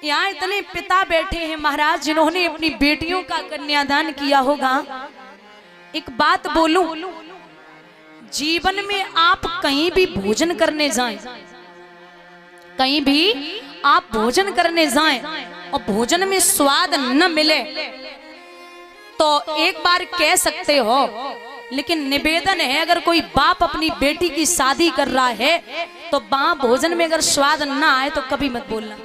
यहाँ इतने पिता बैठे हैं महाराज जिन्होंने अपनी बेटियों का कन्यादान किया होगा। एक बात बोलूं, जीवन में आप कहीं भी भोजन करने जाएं, कहीं भी आप भोजन करने जाएं और भोजन में स्वाद न मिले तो एक बार कह सकते हो, लेकिन निवेदन है अगर कोई बाप अपनी बेटी की शादी कर रहा है तो वहां भोजन में अगर स्वाद ना आए तो कभी मत बोलना,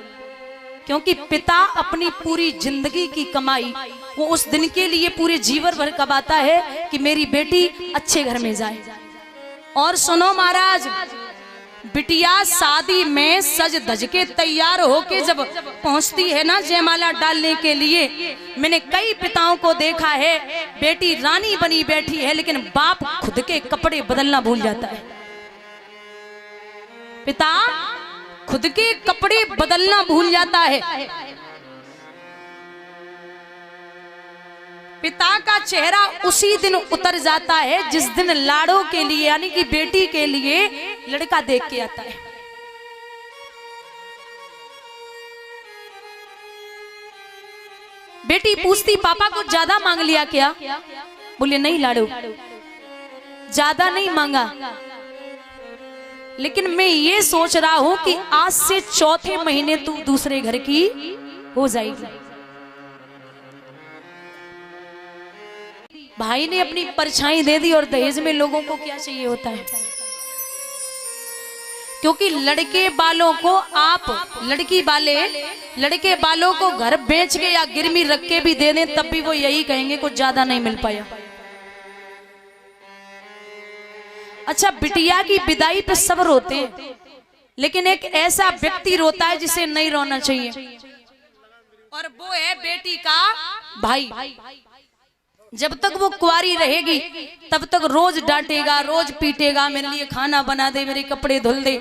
क्योंकि पिता अपनी पूरी जिंदगी की कमाई वो उस दिन के लिए पूरे जीवन भर कमाता है कि मेरी बेटी अच्छे घर में जाए। और सुनो महाराज, बिटिया शादी में सज धज के तैयार होके जब पहुंचती है ना जयमाला डालने के लिए, मैंने कई पिताओं को देखा है बेटी रानी बनी बैठी है लेकिन बाप खुद के कपड़े बदलना भूल जाता है। पिता खुद के कपड़े बदलना भूल जाता है। पिता का चेहरा उसी दिन उतर जाता है जिस दिन लाड़ों के लिए यानी कि बेटी के लिए लड़का देख के आता है। बेटी पूछती पापा कुछ ज्यादा मांग लिया क्या? बोले नहीं लाड़ो, ज्यादा नहीं मांगा, लेकिन मैं ये सोच रहा हूं कि आज से चौथे महीने तू दूसरे घर की हो जाएगी। भाई ने अपनी परछाई दे दी और दहेज में लोगों को क्या चाहिए होता है, क्योंकि लड़के वालों को आप लड़के वालों को घर बेच के या गिरवी रख के भी दे दें तब भी वो यही कहेंगे कुछ ज्यादा नहीं मिल पाया। अच्छा, बिटिया की विदाई पे सब रोते हैं, लेकिन एक ऐसा व्यक्ति रोता है जिसे नहीं रोना चाहिए, और वो है बेटी का भाई। जब तक वो कुंवारी रहेगी तब तक रोज डांटेगा, रोज पीटेगा, मेरे लिए खाना बना दे, मेरे कपड़े धुल दे,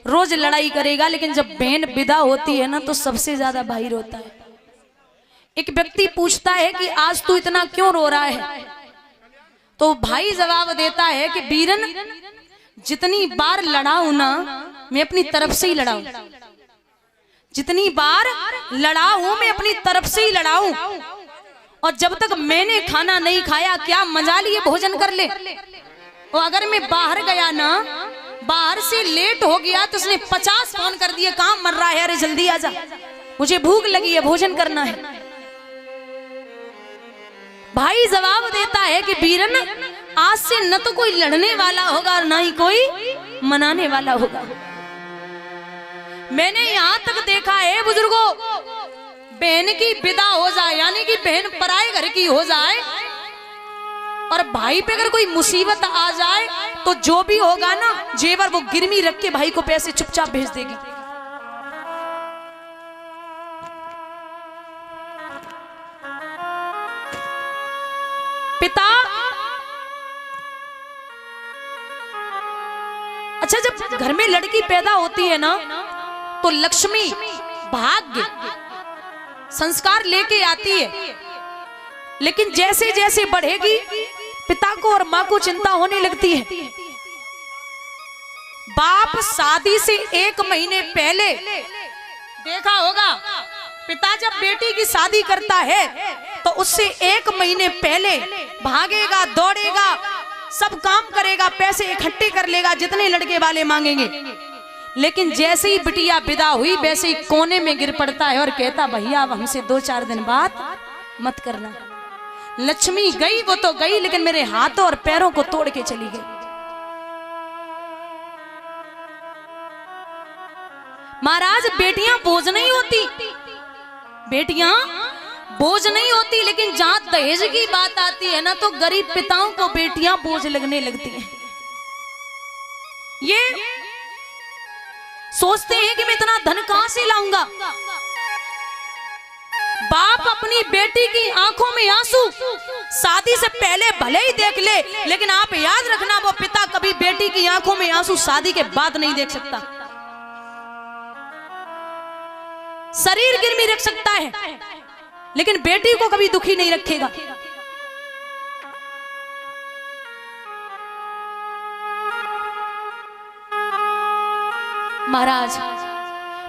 रोज लड़ाई करेगा। लेकिन जब बहन विदा होती है ना तो सबसे ज्यादा भाई रोता है। एक व्यक्ति पूछता है कि आज तू इतना क्यों रो रहा है? तो भाई जवाब देता है कि बीरन, जितनी बार लड़ाऊं ना मैं अपनी तरफ से ही लड़ाऊं, जितनी बार लड़ाऊं मैं अपनी तरफ से ही लड़ाऊं, और जब तक मैंने खाना नहीं खाया क्या मजा लिए भोजन कर ले। और अगर मैं बाहर गया ना, बाहर से लेट हो गया तो उसने 50 फोन कर दिए, काम मर रहा है, अरे जल्दी आजा, मुझे भूख लगी है, भोजन करना है। भाई जवाब देता है कि बीरन, आज से न तो कोई लड़ने वाला होगा ना ही कोई मनाने वाला होगा। मैंने यहां तक देखा है बुजुर्गों, बहन की विदा हो जाए यानी कि बहन पराए घर की हो जाए और भाई पे अगर कोई मुसीबत आ जाए तो जो भी होगा ना जेवर वो गिरवी रख के भाई को पैसे चुपचाप भेज देगी। पिता अच्छा, जब घर में लड़की पैदा होती है ना तो लक्ष्मी भाग्य संस्कार लेके आती है, लेकिन जैसे जैसे बढ़ेगी पिता को और मां को चिंता होने लगती है। बाप शादी से 1 महीने पहले देखा होगा, पिता जब बेटी की शादी करता है तो उससे 1 महीने पहले भागेगा, दौड़ेगा, सब काम करेगा, पैसे इकट्ठे कर लेगा जितने लड़के वाले मांगेंगे। लेकिन जैसे ही बिटिया विदा हुई वैसे ही कोने में गिर पड़ता है और कहता भैया अब हमसे 2-4 दिन बाद मत करना। लक्ष्मी गई वो तो गई, लेकिन मेरे हाथों और पैरों को तोड़ के चली गई। महाराज, बेटियां बोझ नहीं होती, बेटियां बोझ नहीं होती, लेकिन जहां दहेज की बात आती है ना तो गरीब पिताओं को बेटियां बोझ लगने लगती हैं। ये सोचते हैं कि मैं इतना धन कहां से लाऊंगा। बाप अपनी बेटी की आंखों में आंसू शादी से पहले भले ही देख ले, लेकिन आप याद रखना वो पिता कभी बेटी की आंखों में आंसू शादी के बाद नहीं देख सकता। शरीर गिरवी रख सकता है लेकिन बेटी को कभी दुखी नहीं रखेगा। महाराज,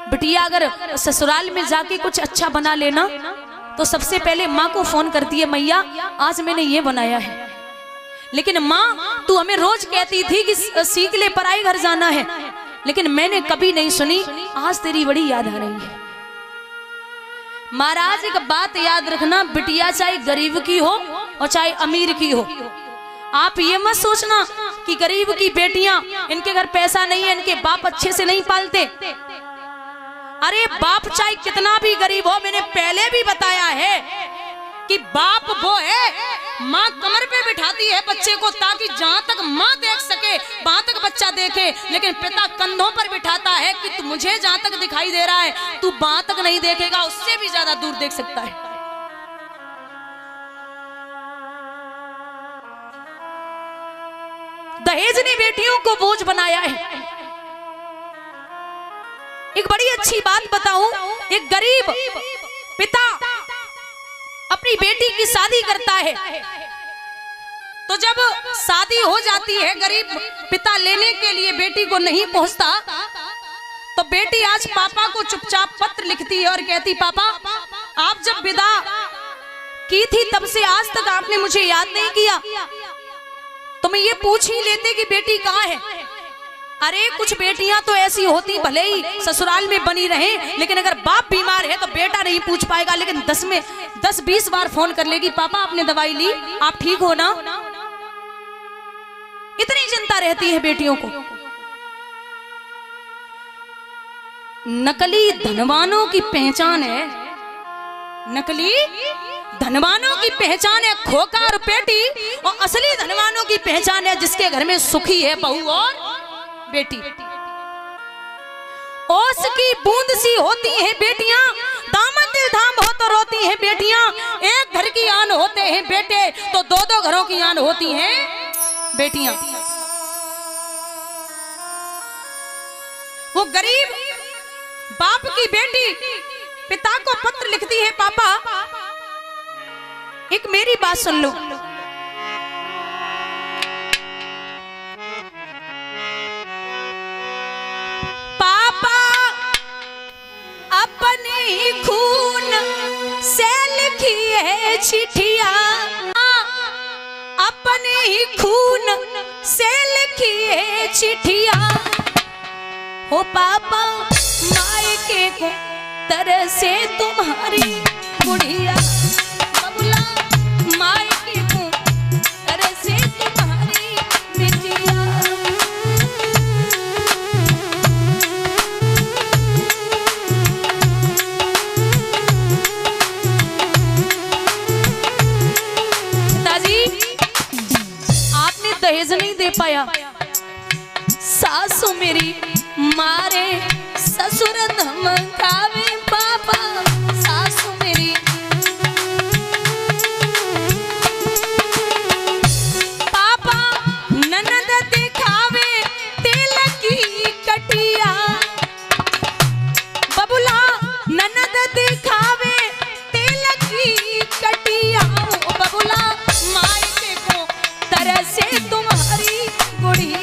बिटिया अगर ससुराल में जाके कुछ अच्छा बना लेना तो सबसे पहले माँ को फोन करती है, मैया आज मैंने ये बनाया है। लेकिन माँ तू हमें रोज कहती थी कि सीख ले, पराई घर जाना है, लेकिन मैंने कभी नहीं सुनी, आज तेरी बड़ी याद आ रही है। महाराज एक बात याद रखना, बिटिया चाहे गरीब की हो और चाहे अमीर की हो, आप ये मत सोचना कि गरीब की बेटियां, इनके घर पैसा नहीं है, इनके बाप अच्छे से नहीं पालते। अरे बाप चाहे कितना भी गरीब हो, मैंने पहले भी बताया है कि बाप वो है, माँ कमर पे बिठाती है बच्चे को ताकि जहां तक माँ देख सके वहां तक बच्चा देखे, लेकिन पिता कंधों पर बिठाता है कि तू मुझे जहां तक दिखाई दे रहा है तू वहां तक नहीं देखेगा, उससे भी ज्यादा दूर देख सकता है। दहेज ने बेटियों को बोझ बनाया है। एक बड़ी अच्छी बात बताऊं, एक गरीब पिता अपनी बेटी की शादी करता है, तो जब शादी हो जाती है, गरीब पिता लेने के लिए बेटी को नहीं पहुंचता, तो बेटी आज पापा को चुपचाप पत्र लिखती है और कहती, पापा आप जब विदा की थी तब से आज तक आपने मुझे याद नहीं किया, तो मैं ये पूछ ही लेते कि बेटी कहाँ है। अरे कुछ बेटियां तो ऐसी होती, भले ही ससुराल में बनी रहे, लेकिन अगर बाप बीमार है तो बेटा नहीं पूछ पाएगा, लेकिन 10-20 बार फोन कर लेगी, पापा आपने दवाई ली, आप ठीक हो ना। इतनी चिंता रहती है बेटियों को। नकली धनवानों की पहचान है, नकली धनवानों की पहचान है खोखा और पेटी, और असली धनवानों की पहचान है जिसके घर में सुखी है बहू और बेटी। ओस की बूंद सी होती हैं बेटियां, दामन दिल थाम हो तो रोती हैं बेटियां। एक घर की आन होते हैं बेटे तो 2-2 घरों की आन होती हैं बेटियां। वो गरीब बाप की बेटी पिता को पत्र लिखती है, पापा एक मेरी बात सुन लो। पापा अपने ही खून से लिखी है चिट्ठिया, अपने ही खून से लिखी है चिट्ठिया। हो पापा मायके को तरह से तुम्हारी बुढ़िया, बबुला मायके को तरह से तुम्हारी बिटिया। पिताजी आपने दहेज नहीं दे पाया, सासू मेरी मारे ससुर धमकावे, पापा सासू मेरी पापा ननद दिखावे तेल की कटिया, बबुला ननद दिखावे तेल की कटिया। बबुला मायके को तरह से तुम्हारी गुड़िया।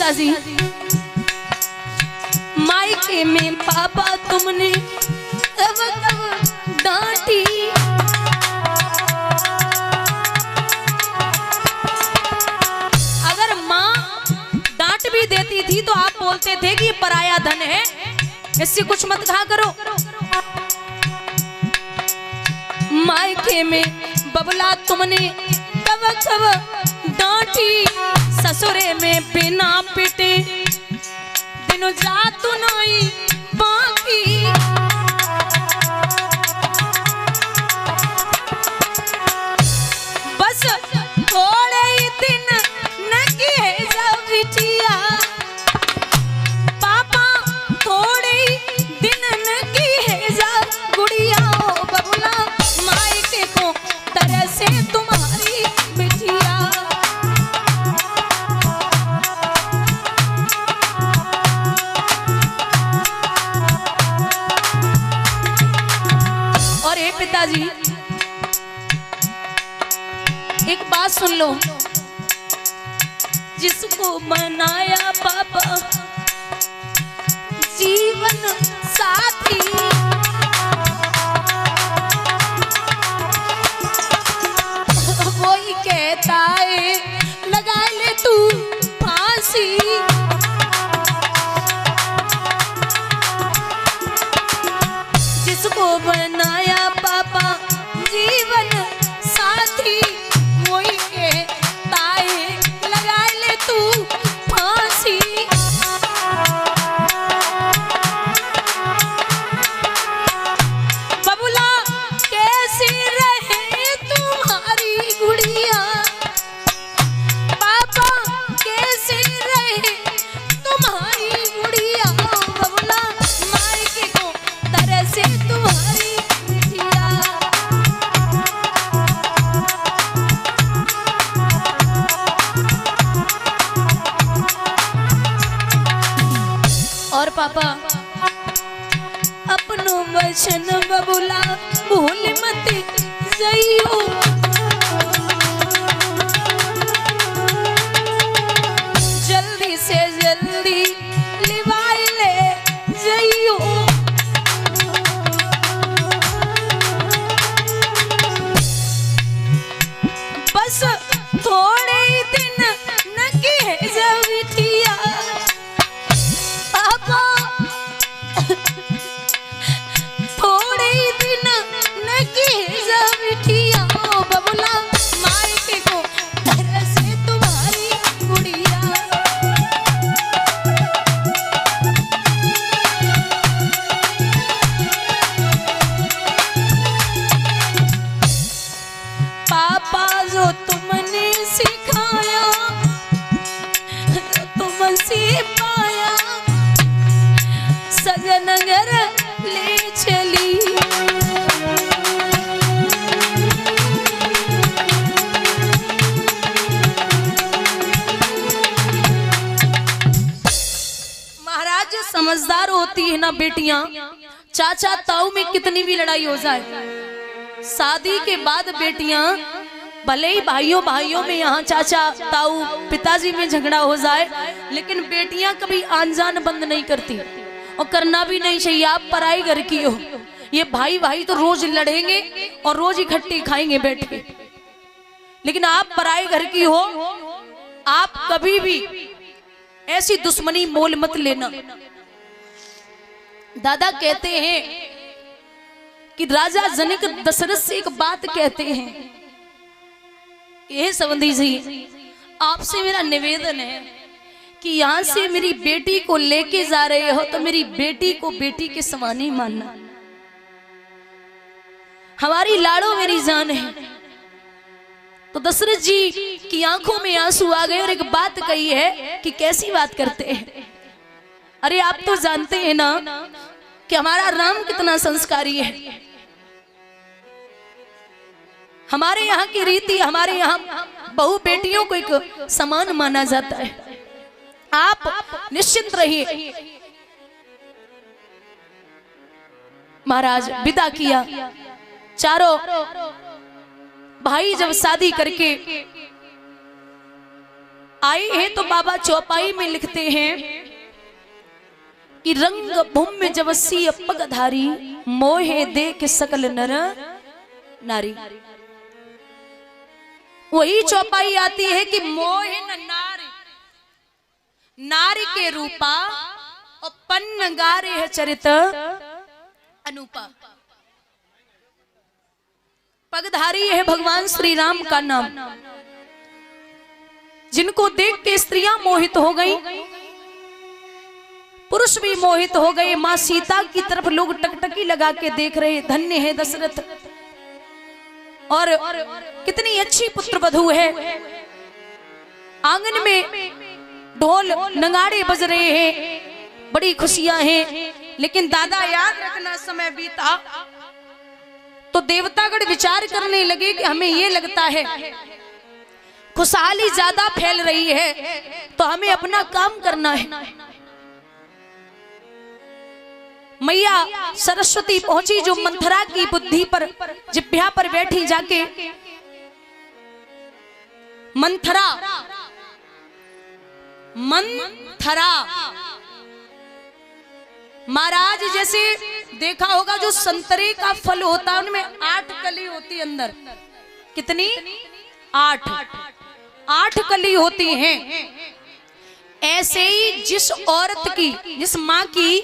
जी मायके में पापा तुमने कब कब डांटी, अगर माँ डांट भी देती थी तो आप बोलते थे कि ये पराया धन है, इससे कुछ मत कहा करो। मायके में बबला तुमने कब कब डांटी, ससुरे में बिना पिटे दिनों जातु नहीं बाकी। बस थोड़े ही दिन न किए जब बिटिया, पापा थोड़े ही दिन न किए जब गुड़िया। बबुला मायके को तरह से तुम्हारी बिटिया। एक बात सुन लो, जिसको बनाया पापा जीवन साथी, वही कहता है लगा ले तू फांसी। जिसको बनाया पापा जीवन साथी, वही कहता है लगा ले तू फांसी। बबुला कैसी रहे तुम्हारी गुड़िया, पापा कैसी रहे तुम्हारी गुड़िया, बबुला मायके को तरह से तुम्हारी बिटिया। और पापा अपनो वचन बबुला भूल मत जइयो, जल्दी से जल्दी लिवाई ले जइयो। बस थोड़े ही दिन नकी है जब बिटिया, पापा थोड़े ही दिन नकी है जब बिटिया, बबुला मायके को तरह से तुम्हारी गुड़िया। पापा जो तुमने सिखाया, जो तुमसे पाया, सजन घर ले चली। महाराज समझदार होती है ना बेटियां, चाचा ताऊ में कितनी भी लड़ाई हो जाए, शादी के बाद बेटियां भले ही भाइयों भाइयों में यहाँ चाचा ताऊ पिताजी में झगड़ा हो जाए, लेकिन बेटियां कभी आन जान बंद नहीं करती, और करना भी नहीं चाहिए। आप पराई घर की हो, ये भाई भाई तो रोज लड़ेंगे और रोज इकट्ठे खाएंगे बैठ के, लेकिन आप पराई घर की हो, आप कभी भी ऐसी दुश्मनी मोल मत लेना। दादा कहते हैं कि राजा जनक दशरथ से एक बात कहते हैं, ये संबंधी जी आपसे मेरा निवेदन है कि यहाँ से मेरी बेटी को लेके जा रहे हो तो मेरी बेटी को बेटी के समान ही मानना। हमारी लाड़ो मेरी जान है। तो दशरथ जी की आंखों में आंसू आ गए और एक बात कही है कि कैसी बात करते हैं। अरे आप तो जानते हैं ना कि हमारा राम कितना संस्कारी है। हमारे यहाँ की रीति, हमारे यहाँ बहु बेटियों को एक समान माना जाता है। आप निश्चिंत रहिए। महाराज विदा किया। चारों भाई जब शादी करके आए हैं तो बाबा चौपाई में लिखते हैं कि रंग भूमि जवसी पगधारी, मोहे देख सकल नर नारी। वही चौपाई आती है कि मोहे नारी, नारी के रूपा और पन्न गारे है चरित अनुपा। पगधारी है भगवान श्री राम का नाम, जिनको देख के स्त्रियां मोहित हो गई, पुरुष भी मोहित हो गए। मां सीता की तरफ लोग टकटकी लगा के देख रहे, धन्य है दशरथ, और कितनी अच्छी पुत्र वधू है। आंगन में ढोल नगाड़े बज रहे हैं, बड़ी खुशियां हैं। लेकिन दादा याद रखना, समय बीता तो देवतागण विचार करने लगे कि हमें ये लगता है खुशहाली ज्यादा फैल रही है तो हमें अपना काम करना है। मैया सरस्वती पहुंची जो मंथरा की बुद्धि पर, जिह्वा पर बैठी जाके मंथरा, मंथरा। महाराज जैसे देखा होगा जो संतरे का फल होता है उनमें 8 कली होती अंदर। कितनी? 8 कली होती हैं। ऐसे ही जिस औरत की, जिस माँ की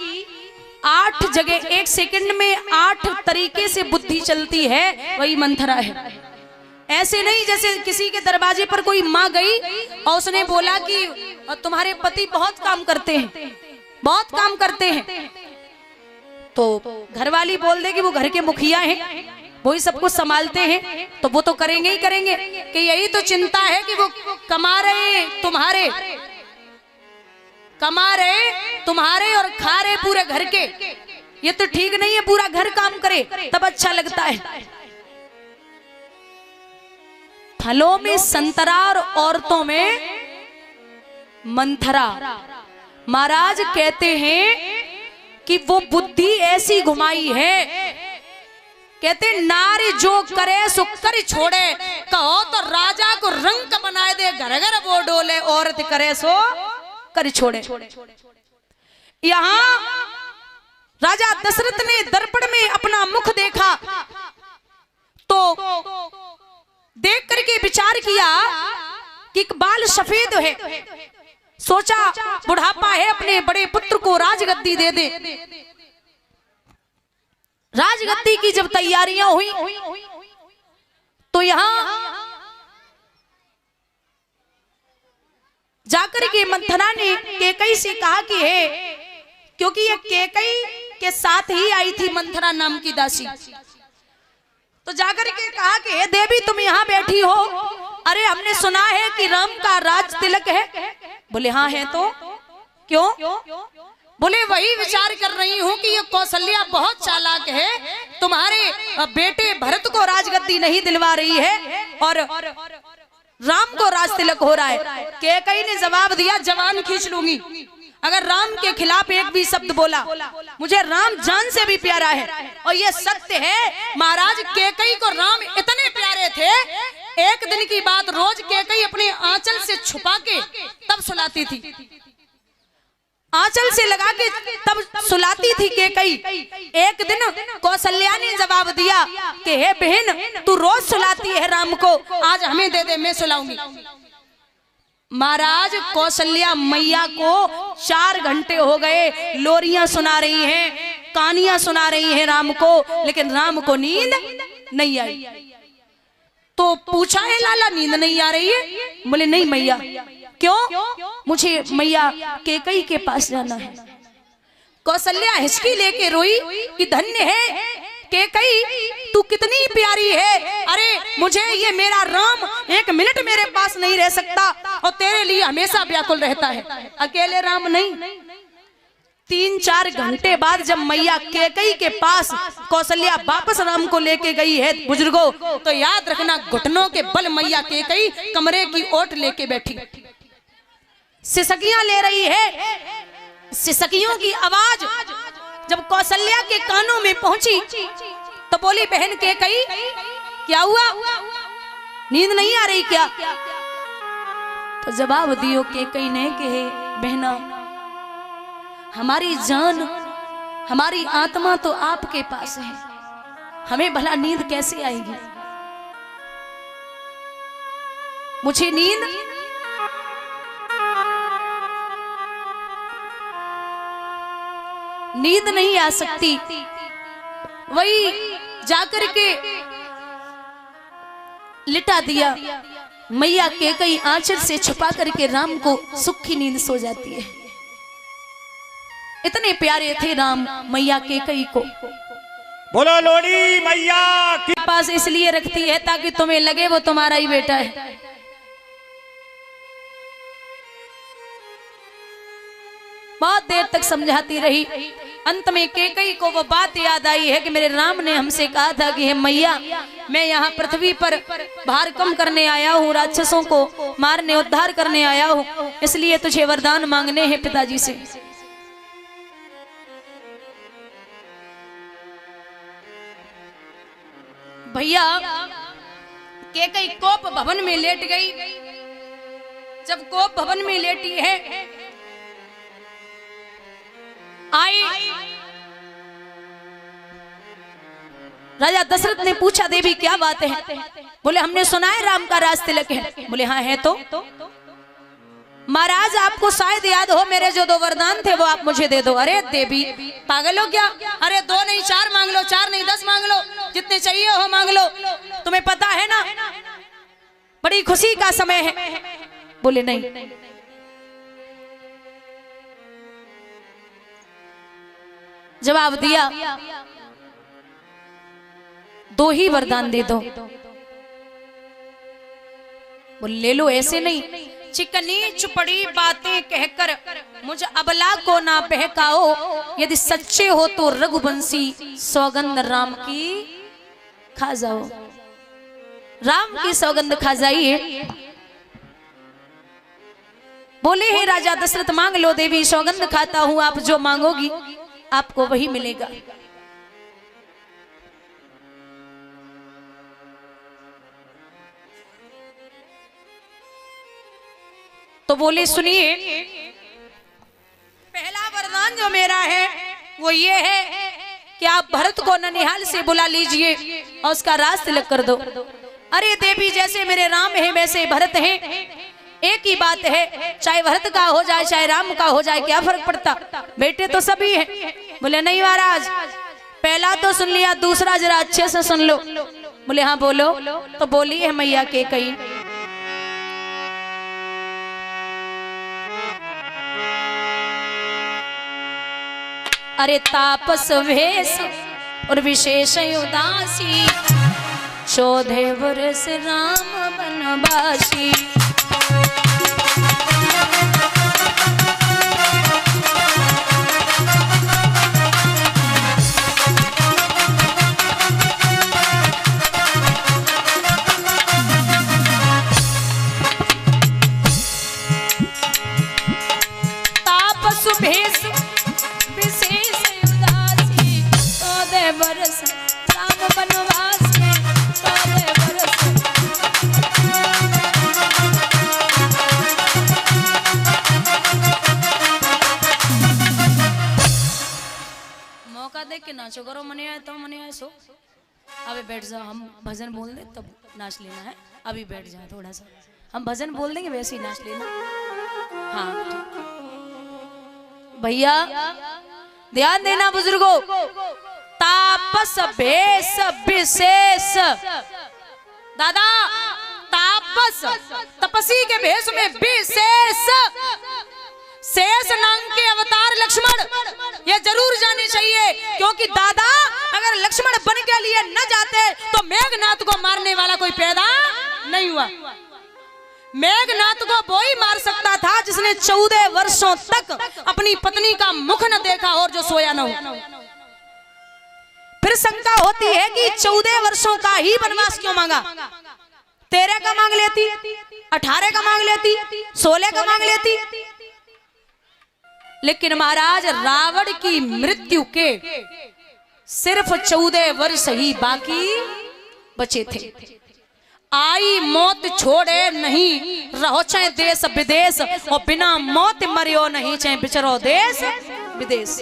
8 जगह 1 सेकंड में 8 तरीके से बुद्धि चलती है, वही मंथरा है। ऐसे नहीं जैसे किसी के दरवाजे पर कोई माँ गई और उसने बोला कि तुम्हारे पति बहुत काम करते हैं, बहुत काम करते हैं, तो घरवाली बोल दे कि वो घर के मुखिया हैं, वो ही सब कुछ संभालते हैं, तो वो तो करेंगे ही करेंगे। कि यही तो चिंता है कि वो कमा रहे तुम्हारे, कमा रहे तुम्हारे और खा रहे पूरे घर के, ये तो ठीक नहीं है। पूरा घर काम करे तब अच्छा लगता है। फलों में संतरा और औरतों में मंथरा। महाराज कहते हैं कि वो बुद्धि ऐसी घुमाई है, कहते नारी जो करे सो कर छोड़े, कहो तो राजा को रंग बनाए दे, घर घर वो डोले, औरत करे सो कर छोड़े। यहाँ राजा दशरथ ने दर्पण में अपना मुख देखा तो देख करके विचार किया कि बाल सफेद है, सोचा बुढ़ापा है, अपने बड़े पुत्र को राजगद्दी दे दे। राजगद्दी की जब तैयारियां हुई तो यहां जाकर के मंथरा ने कैकई से कहा कि है, क्योंकि ये कैकई के साथ ही आई थी मंथरा नाम की दासी, तो जाकर के कहा कि हे देवी तुम यहाँ बैठी हो, अरे हमने सुना है कि राम का राज तिलक है। बोले हाँ है, तो क्यों? बोले वही विचार कर रही हूँ कि ये कौशल्या बहुत चालाक है, तुम्हारे बेटे भरत को राजगद्दी नहीं दिलवा रही है और राम को राज तिलक हो रहा है। कैकई ने जवाब दिया, जवान खींच लूंगी अगर राम के खिलाफ एक भी शब्द बोला, मुझे राम जान से भी प्यारा है। और ये सत्य है, महाराज कैकई को राम इतने प्यारे थे, एक दिन की बात, रोज कैकई अपने आंचल से छुपा के तब सुलाती थी, आंचल से लगा के तब सुलाती थी कैकई। एक दिन कौशल्या ने जवाब दिया कि हे बहन तू रोज सुलाती है राम को, आज हमें दे दे, मैं सुलाऊंगी। महाराज कौशल्या मैया को 4 घंटे हो गए लोरियां सुना रही हैं, कहानियां सुना रही हैं राम को, लेकिन राम को नींद नहीं आई। तो पूछा है लाला नींद नहीं आ रही है? बोले नहीं मैया। क्यों? मुझे मैया कैकई के पास जाना है। कौशल्या हिचकी लेके रोई कि धन्य है कैकई, तू कितनी प्यारी है, अरे मुझे ये मेरा राम 1 मिनट मेरे पास नहीं रह सकता और तेरे लिए हमेशा व्याकुल रहता है। अकेले राम नहीं, 3-4 घंटे बाद जब मैया कैकई के पास कौशल्या वापस राम को लेके गई है बुजुर्गों, तो याद रखना घुटनों के बल मैया कैकई कमरे की ओट लेके बैठी, सिसकियां ले रही है। सिसकियों की आवाज जब कौशल्या के कानों में पहुंची तो बोली बहन कैकई क्या हुआ, नींद नहीं आ रही क्या? तो जवाब दियो कैकई ने कि बहना हमारी जान, हमारी आत्मा तो आपके पास है, हमें भला नींद कैसे आएगी? मुझे नींद नहीं आ सकती। वही जाकर के लिटा दिया। मैया कैकई आंचल से छुपा करके राम को सुख की नींद सो जाती है। इतने प्यारे थे राम मैया कैकई को। बोलो लोड़ी मैया के पास इसलिए रखती है ताकि तुम्हें लगे वो तुम्हारा ही बेटा है। बहुत देर तक समझाती रही, अंत में कैकई को वो बात याद आई है कि मेरे राम ने हमसे कहा था कि हे मैया मैं यहाँ पृथ्वी पर भार कम करने आया हूँ, राक्षसों को मारने उद्धार करने आया हूँ, इसलिए तुझे वरदान मांगने हैं पिताजी से। भैया कैकई कोप भवन में लेट गई। जब कोप भवन में लेटी है, आई राजा दशरथ ने पूछा, देवी क्या बात है? बोले हमने सुना है राम का राज तिलक है। बोले हाँ है। तो महाराज आपको शायद याद हो मेरे जो 2 वरदान थे वो आप मुझे दे दो। अरे देवी पागल हो क्या? अरे 2 नहीं 4 मांग लो, 4 नहीं 10 मांग लो, जितने चाहिए हो मांग लो, तुम्हें पता है ना बड़ी खुशी का समय है। बोले नहीं, जवाब दिया 2 ही वरदान दे दो। बोले ले लो, ऐसे नहीं, चिकनी चुपड़ी बातें कहकर मुझे अबला को ना बहकाओ, यदि सच्चे हो तो रघुवंशी सौगंध राम की खा जाओ। राम की सौगंध खा जाइए। बोले हे राजा दशरथ मांग लो देवी, सौगंध खाता हूं, आप जो मांगोगी आपको वही मिलेगा। तो बोले सुनिए, पहला वरदान जो मेरा है वो ये है कि आप भरत को ननिहाल से बुला लीजिए और उसका राज तिलक कर दो। अरे देवी जैसे मेरे राम है वैसे भरत है, एक ही बात है, चाहे भरत का हो जाए चाहे राम का हो जाए क्या फर्क पड़ता, बेटे तो सभी हैं। बोले नहीं महाराज, पहला तो सुन लिया, दूसरा जरा अच्छे से सुन लो। बोले हाँ बोलो। तो बोली है मैया के कई, अरे तापस वेश और विशेष उदासी, 14 वर्ष राम बनवासी। तापस भेष विशेष उदासी, 14 वर्ष राम बनवासी, 14 वर्ष। मौका देख के नाचो करो, मने आए तो मने आए सो। अबे बैठ जाओ, हम भजन बोल दे तब नाच लेना है। अभी बैठ जाओ, थोड़ा सा हम भजन बोल देंगे वैसे ही नाच लेना। हाँ भैया ध्यान देना बुजुर्गों, तापस भेष विशेष। दादा तापस तपसी के भेष में विशेष, शेष नाम के अवतार लक्ष्मण, ये जरूर जाने चाहिए, क्योंकि दादा अगर लक्ष्मण बन के लिए न जाते तो मेघनाथ को मारने वाला कोई पैदा नहीं हुआ। मेघनाथ को वो ही मार सकता था जिसने 14 वर्षों तक अपनी पत्नी का मुख न देखा और जो सोया न हो। फिर शंका होती है कि 14 वर्षों का ही वनवास क्यों मांगा? 13 का मांग लेती, 18 का मांग लेती, 16 का मांग लेती। लेकिन महाराज रावण की मृत्यु के सिर्फ 14 वर्ष ही बाकी बचे थे। आई मौत छोड़े नहीं, रहो चाहे देश विदेश, और बिना मौत मरियो नहीं, चाहे बिचरो देश विदेश।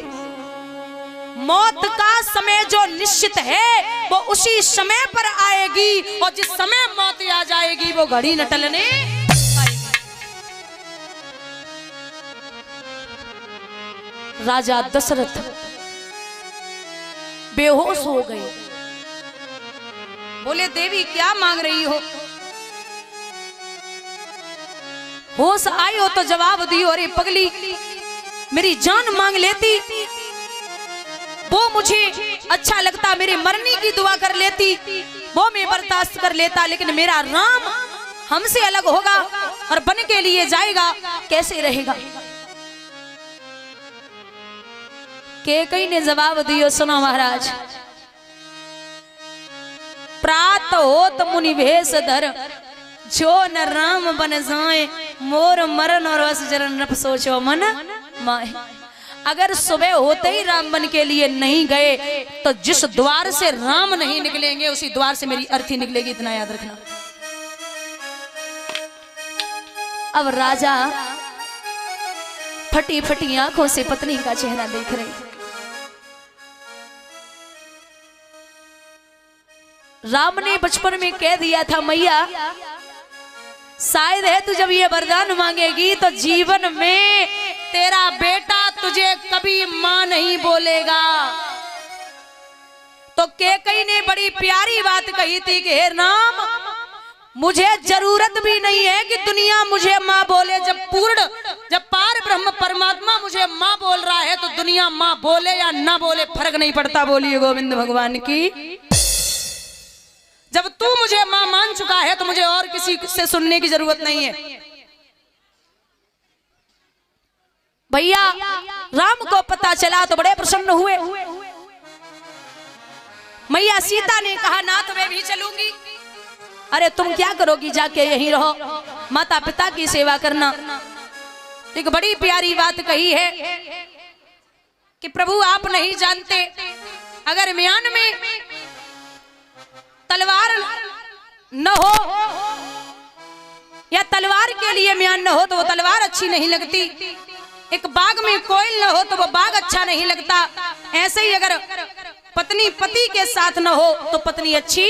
मौत का समय जो निश्चित है वो उसी समय पर आएगी, और जिस समय मौत आ जाएगी वो घड़ी न टलने पाएगी। राजा दशरथ बेहोश हो गए। बोले देवी क्या मांग रही हो? होश आई हो तो जवाब दियो। अरे पगली, मेरी जान मांग लेती वो मुझे अच्छा लगता, मेरे मरने की दुआ कर लेती वो मैं बर्दाश्त कर लेता, लेकिन मेरा राम हमसे अलग होगा और बन के लिए जाएगा, कैसे रहेगा? कैकेयी ने जवाब दियो, सुनो महाराज। प्रात होत मुनि भेष धर, जो न राम बन जाए, मोर मरण और रस जरन नप सोचो मन माए। अगर सुबह होते ही राम बन के लिए नहीं गए तो जिस द्वार से राम नहीं निकलेंगे उसी द्वार से मेरी अर्थी निकलेगी, इतना याद रखना। अब राजा फटी फटी आंखों से पत्नी का चेहरा देख रहे। राम ने बचपन में कह दिया था मैया शायद है तू जब ये वरदान मांगेगी तो जीवन में तेरा बेटा तुझे कभी मां नहीं बोलेगा। तो कैकेयी ने बड़ी प्यारी बात कही थी कि हे राम मुझे जरूरत भी नहीं है कि दुनिया मुझे मां बोले। जब पार ब्रह्म परमात्मा मुझे मां बोल रहा है तो दुनिया मां बोले या ना बोले फर्क नहीं पड़ता। बोलिए गोविंद भगवान की। जब तू मुझे मां मान चुका है तो मुझे और किसी से सुनने की जरूरत नहीं है। भैया राम को पता चला तो बड़े प्रसन्न हुए। मैया सीता ने कहा ना तो मैं भी चलूंगी। अरे तुम क्या करोगी, जाके यहीं रहो, माता पिता की सेवा करना। एक बड़ी प्यारी बात कही है कि प्रभु आप नहीं जानते अगर म्यान में तलवार न हो या तलवार के लिए म्यान न हो तो वो तलवार अच्छी नहीं लगती। एक बाग में कोयल न हो तो वो बाग अच्छा नहीं लगता। ऐसे ही अगर पत्नी पति के साथ न हो तो पत्नी अच्छी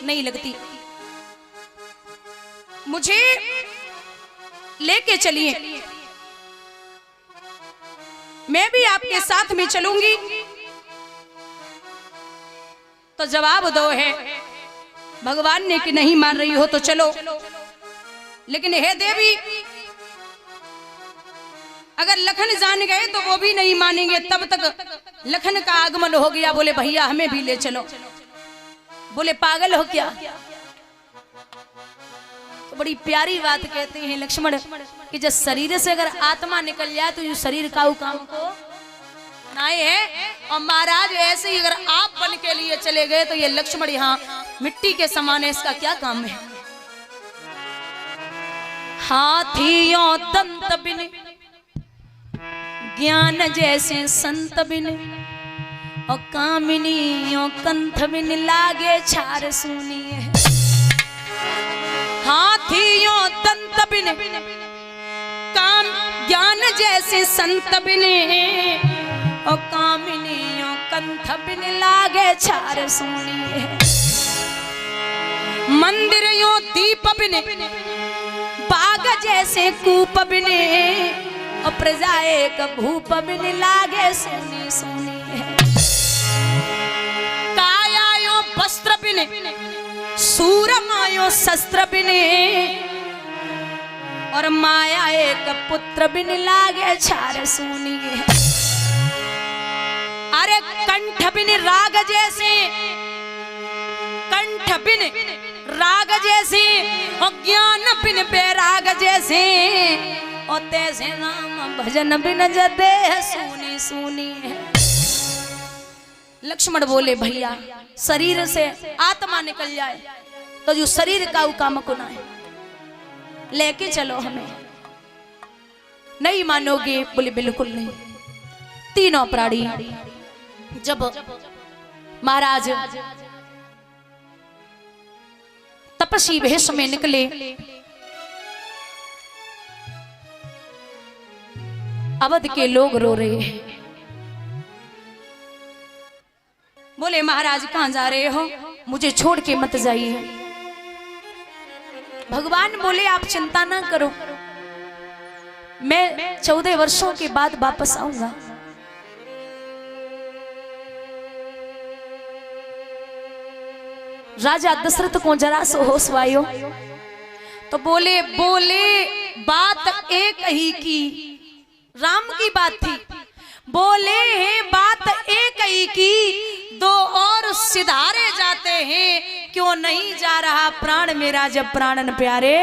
नहीं लगती। मुझे लेके चलिए, मैं भी आपके साथ में चलूंगी। तो जवाब दो है भगवान ने कि नहीं मान रही हो तो चलो, लेकिन हे देवी अगर लखन जान गए तो वो भी नहीं मानेंगे। तब तक लखन का आगमन हो गया। बोले भैया हमें भी ले चलो। बोले पागल हो क्या। तो बड़ी प्यारी बात कहते हैं लक्ष्मण कि जब शरीर से अगर आत्मा निकल जाए तो ये शरीर का काम को नहीं है। और महाराज ऐसे ही अगर आप बन के लिए चले गए तो ये लक्ष्मण यहाँ मिट्टी के समान है, इसका क्या काम है। हाथियों दंत बिन ज्ञान जैसे संत बिन और कामिनियों कंठ बिन लागे छार सुनिए। हाथियों दंत बिन काम ज्ञान जैसे संत बिन और कामिनियों कंठ बिन लागे छार सुनिए। मंदिरों दीप बिन बाग जैसे कूप बिन और प्रजा एक भूप बिन लागे सोनी सोनी है। कायायो वस्त्र बिन सूरमायो शस्त्र बिन और माया एक पुत्र बिन लागे छार सोनी है। अरे कंठ बिन राग जैसे, कंठ बिन राग जैसे और ज्ञान बिन बैराग जैसे और तैसे नाम भजन बिन जदे सुनी सुनी है। लक्ष्मण बोले भैया शरीर से आत्मा निकल जाए तो जो शरीर का काम को ना है, लेके चलो हमें। नहीं मानोगे। बोले बिल्कुल नहीं। तीनों प्राणी जब महाराज तपस्वी वेश में निकले अवध के लोग रो रहे हैं। बोले महाराज कहां जा रहे हो, मुझे छोड़ के मत जाइए। भगवान बोले आप चिंता ना करो, मैं 14 वर्षों के बाद वापस आऊंगा। राजा दशरथ को जरा सो होश आयो तो बोले बात एक ही की। राम की बात थी। बोले हैं बात एक ही की, दो और सिधारे जाते हैं, क्यों नहीं जा रहा प्राण मेरा जब प्राणन प्यारे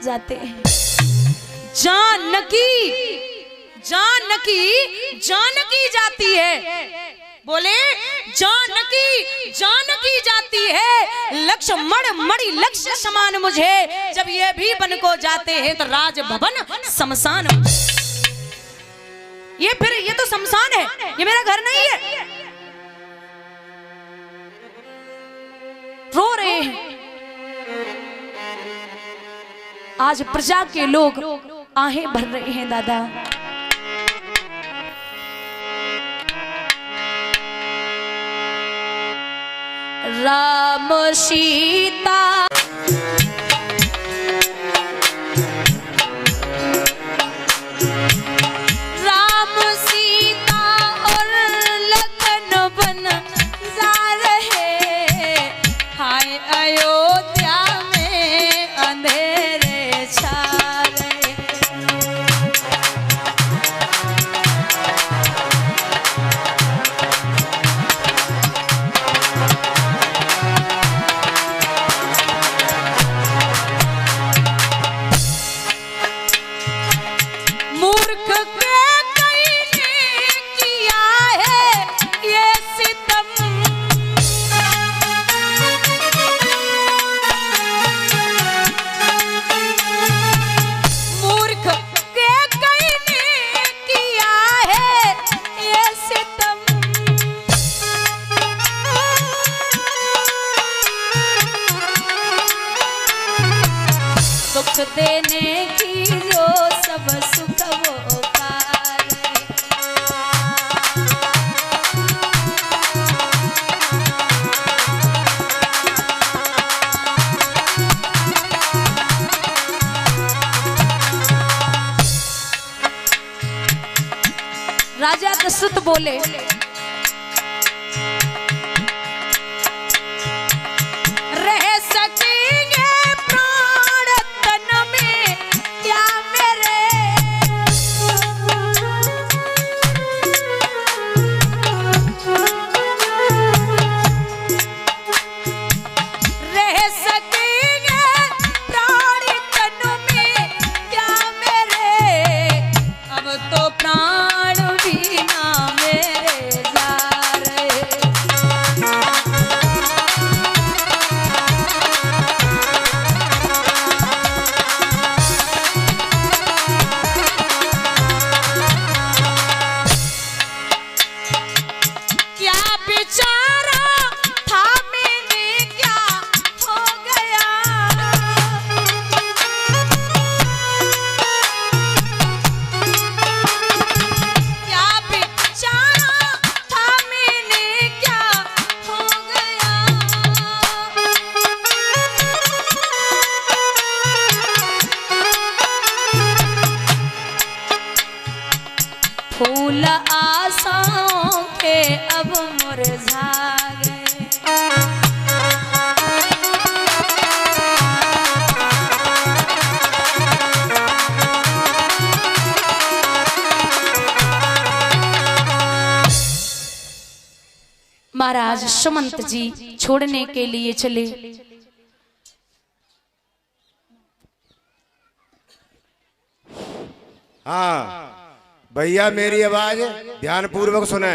जाते हैं। जानकी जानकी जानकी जाती है। बोले जानकी जाती है, लक्ष्मण मणि लक्ष्य समान मुझे जब ये भी बन को जाते हैं तो राजभवन शमशान। ये तो शमशान है, ये मेरा घर नहीं है। रो रहे हैं। आज प्रजा के लोग आहें भर रहे हैं दादा। राम सीता देने की जो सब सुख वो पार। राजा दशरथ बोले रह सकेंगे फूल आशाओं के अब मुरझा गए। महाराज सुमंत जी छोड़ने के लिए चले। हाँ भैया मेरी आवाज ध्यान पूर्वक सुने।